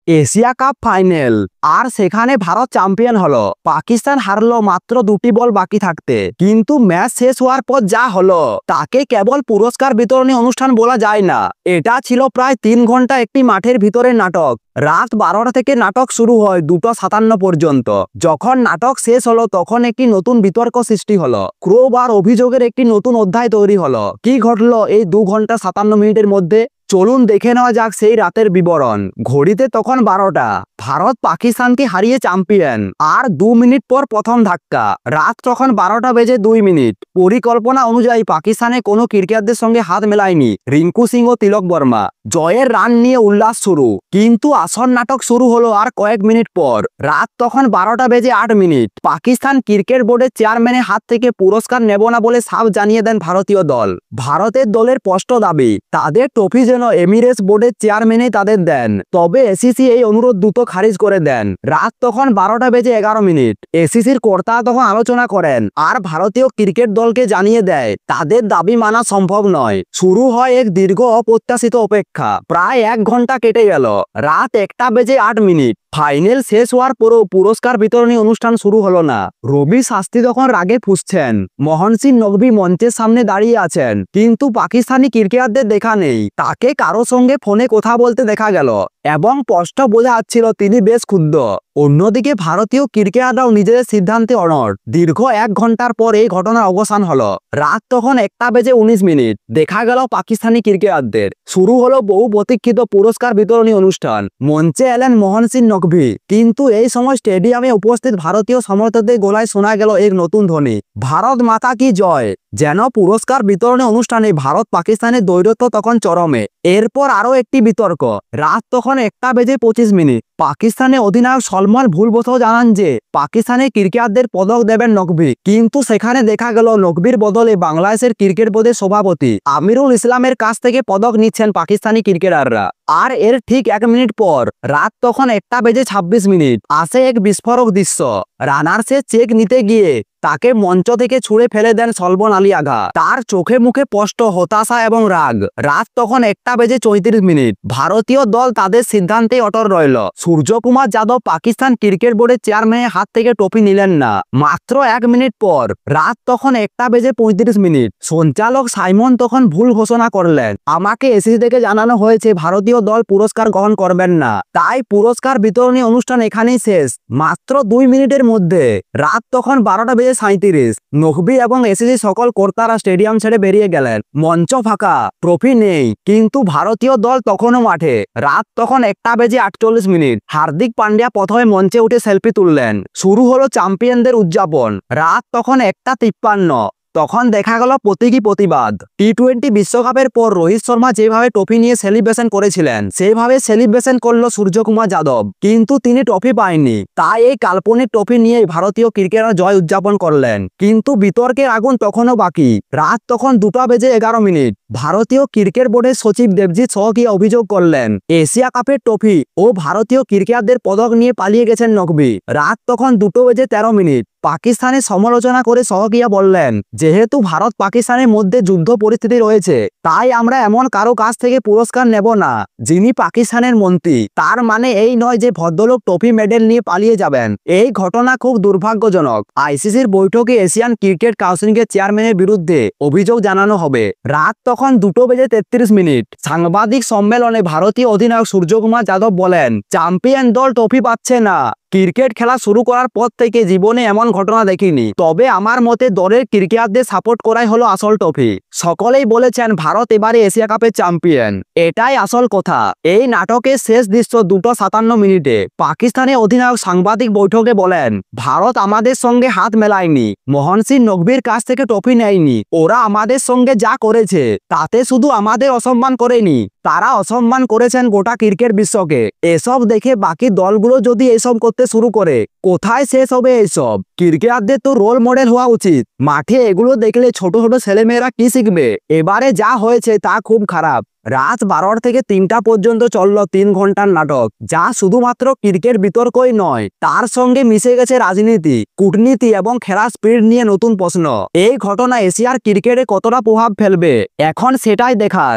Asia cup final, আর সেখানে Bharat champion হলো। পাকিস্তান হারলো মাত্র 2টি বল বাকি থাকতে। কিন্তু ম্যাচ শেষ হওয়ার পর যা হলো তাকে কেবল পুরস্কার বিতরণী অনুষ্ঠান বলা যায় না, এটা ছিল প্রায় 3 ঘন্টা একটি মাঠের ভিতরে নাটক। রাত 12টা থেকে নাটক শুরু হয় 2:57 পর্যন্ত। যখন নাটক শেষ হলো তখন একটি নতুন বিতর্ক সৃষ্টি হলো। ক্রোব আর অভিযোগের একটি নতুন অধ্যায় তৈরি হলো। কি ঘটলো এই 2 ঘন্টা 57 মিনিটের মধ্যে? চলুন দেখে নেওয়া যাক সেই রাতের বিবরণ। ঘড়িতে তখন 12টা। ভারত পাকিস্তানকে হারিয়ে চ্যাম্পিয়ন। আর 2 মিনিট পর প্রথম ধাক্কা। রাত তখন 12টা বেজে 2 মিনিট। পরিকল্পনা অনুযায়ী পাকিস্তানে কোনো ক্রিকেটারদের সঙ্গে হাত মেলায়নি রিঙ্কু সিং ও তিলক বর্মা। জয়ের রান নিয়ে উল্লাস শুরু। কিন্তু আসল নাটক শুরু হলো আর কয়েক মিনিট পর। রাত তখন 12টা বেজে 8 মিনিট। পাকিস্তান ক্রিকেট বোর্ডের চেয়ারম্যানের হাত থেকে পুরস্কার নেব না বলে সাফ জানিয়ে দেন ভারতীয় দল। ভারতের দলের স্পষ্ট দাবি, তাদের ট্রফি যেন এমিরেটস বোর্ডের চেয়ারম্যানই তাদের দেন। তবে এসিসি এই অনুরোধ দ্রুত খারিজ করে দেন। রাত তখন 12টা বেজে 11 মিনিট। এসিসির কর্তারা তখন আলোচনা করেন আর ভারতীয় ক্রিকেট দলকে জানিয়ে দেয় তাদের দাবি মানা সম্ভব নয়। শুরু হয় এক দীর্ঘ অপ্রত্যাশিত অপেক্ষা। প্রায় 1 ঘন্টা কেটে গেল। রাত 1টা বেজে 8 মিনিট। ফাইনাল শেষ হওয়ার পরও পুরস্কার বিতরণী অনুষ্ঠান শুরু হলো না। রবি শাস্ত্রী তখন রাগে ফুঁসছেন। মোহন সিং নকভি মঞ্চের সামনে দাঁড়িয়ে আছেন, কিন্তু পাকিস্তানি ক্রিকেটারদের দেখা নেই। তাকে কারো সঙ্গে ফোনে কথা বলতে দেখা গেল এবং স্পষ্ট বোঝা যাচ্ছিল তিনি বেশ ক্ষুব্ধ। অন্যদিকে ভারতীয় ক্রিকেটাররাও নিজেদের সিদ্ধান্তে অনড়। দীর্ঘ 1 ঘন্টার পর এই ঘটনার অবসান হলো। রাত তখন 1টা বেজে 19 মিনিট। দেখা গেল পাকিস্তানি ক্রিকেটারদের। শুরু হলো বহু প্রতীক্ষিত পুরস্কার বিতরণী অনুষ্ঠান। মঞ্চে এলেন মোহন সিং নকভি। কিন্তু এই সময় স্টেডিয়ামে উপস্থিত ভারতীয় সমর্থকদের গলায় শোনা গেল এক নতুন ধ্বনি, ভারত মাতা কি জয়। যেন পুরস্কার বিতরণী অনুষ্ঠানে ভারত পাকিস্তানের দৈরত্ব তখন চরমে। এরপর আরও একটি বিতর্ক। রাত তখন 1টা বেজে 25 মিনিট। পাকিস্তানের অধিনায়ক সলমান ভুলবশত জানান যে পাকিস্তানের ক্রিকেটারদের পদক দেবেন নকভি, কিন্তু সেখানে দেখা গেল নকভির বদলে বাংলাদেশের ক্রিকেট বোর্ডের সভাপতি আমিরুল ইসলামের কাছ থেকে পদক নিচ্ছেন পাকিস্তানি ক্রিকেটাররা। আর এর ঠিক 1 মিনিট পর, রাত তখন 1টা বেজে 26 মিনিট, আসে এক বিস্ফোরক দৃশ্য। রানার্সের চেক নিতে গিয়ে তাকে মঞ্চ থেকে ছুঁড়ে ফেলে দেন সলমন আলী আগা। তার চোখে মুখে স্পষ্ট হতাশা এবং রাগ। রাত তখন 1টা বেজে 34 মিনিট। ভারতীয় দল তাদের সিদ্ধান্তে অটল রইল। সূর্যকুমার যাদব পাকিস্তান ক্রিকেট বোর্ডের চেয়ারম্যানের হাত থেকে ট্রফি নিলেন না। মাত্র 1 মিনিট পর, রাত তখন 1টা বেজে 35 মিনিট, সঞ্চালক সাইমন তখন ভুল ঘোষণা করলেন। আমাকে এসিসি থেকে জানানো হয়েছে ভারতীয় দল পুরস্কার গ্রহণ করবেন না, তাই পুরস্কার বিতরণী অনুষ্ঠান এখানেই শেষ। মাত্র 2 মিনিটের মধ্যে। রাত তখন 12টা বেজে 37। নকভি এবং এসিসি সকল কর্তারা স্টেডিয়াম ছেড়ে বেরিয়ে গেলেন। মঞ্চ ফাঁকা, ট্রফি নেই, কিন্তু ভারতীয় দল তখনও মাঠে। রাত তখন 1টা বেজে 48 মিনিট। হার্দিক পান্ডিয়া প্রথমে মঞ্চে উঠে সেলফি তুললেন। শুরু হলো চ্যাম্পিয়নদের উদযাপন। রাত তখন 1টা 53। তখন দেখা গেল প্রতীকী প্রতিবাদ। টি-20 বিশ্বকাপের পর রোহিত শর্মা যেভাবে ট্রফি নিয়ে সেলিব্রেশন করেছিলেন সেভাবে সেলিব্রেশন করলো সূর্যকুমার যাদব, কিন্তু তিনি ট্রফি পায়নি। তাই এই কাল্পনিক ট্রফি নিয়ে ভারতীয় ক্রিকেটার জয় উদযাপন করলেন। কিন্তু বিতর্কের আগুন তখনও বাকি। রাত তখন 2টা বেজে 11 মিনিট। ভারতীয় ক্রিকেট বোর্ডের সচিব দেবজিৎ সহকিয়া অভিযোগ করলেন এশিয়া কাপের ট্রফি ও ভারতীয় ক্রিকেটারদের পদক নিয়ে পালিয়ে গেছেন নকভি। রাত তখন 2টো বেজে 13 মিনিট। পাকিস্তানের সমালোচনা করে সহকিয়া বললেন, যেহেতু ভারত পাকিস্তানের মধ্যে যুদ্ধ পরিস্থিতি রয়েছে, তাই আমরা এমন কারো কাছ থেকে পুরস্কার নেব না যিনি পাকিস্তানের মন্ত্রী। তার মানে এই নয় যে ভদ্রলোক ট্রফি মেডেল নিয়ে পালিয়ে যাবেন। এই ঘটনা খুব দুর্ভাগ্যজনক। আইসিসির বৈঠকে এশিয়ান ক্রিকেট কাউন্সিলের চেয়ারম্যানের বিরুদ্ধে অভিযোগ জানানো হবে। রাত তখন 2টো বেজে 33 মিনিট। সাংবাদিক সম্মেলনে ভারতীয় অধিনায়ক সূর্যকুমার যাদব বলেন, চ্যাম্পিয়ন দল ট্রফি পাচ্ছে না। ক্রিকেট খেলা শুরু করার পর থেকে জীবনে এমন ঘটনা দেখিনি। তবে আমার মতে দলের ক্রিকেটারদের সাপোর্ট করাই হলো আসল ট্রফি। সকলেই বলেছেন ভারত এবারে এশিয়া কাপের চ্যাম্পিয়ন, এটাই আসল কথা। এই নাটকের শেষ দৃশ্য 2:57 মিনিটে। পাকিস্তানের অধিনায়ক সাংবাদিক বৈঠকে বলেন, ভারত আমাদের সঙ্গে হাত মেলায়নি, মোহন সিং নকভির কাছ থেকে ট্রফি নেয়নি। ওরা আমাদের সঙ্গে যা করেছে তাতে শুধু আমাদের অসম্মান করেনি, তারা অসম্মান করেছেন গোটা ক্রিকেট বিশ্বকে। এসব দেখে বাকি দলগুলো যদি এসব করতে শুরু করে, কোথায় শেষ হবে এইসব? ক্রিকেটারদের তো রোল মডেল হওয়া উচিত। মাঠে এগুলো দেখলে ছোট ছোট ছেলেমেয়েরা কি শিখবে? এবারে যা হয়েছে তা খুব খারাপ। রাত 12টা থেকে 3টা পর্যন্ত চলল 3 ঘন্টার নাটক, যা শুধুমাত্র ক্রিকেট বিতর্কই নয়, তার সঙ্গে মিশে গেছে রাজনীতি, কূটনীতি এবং খেলার স্পিড নিয়ে নতুন প্রশ্ন। এই ঘটনা এশিয়ার ক্রিকেটে কতটা প্রভাব ফেলবে এখন সেটাই দেখার।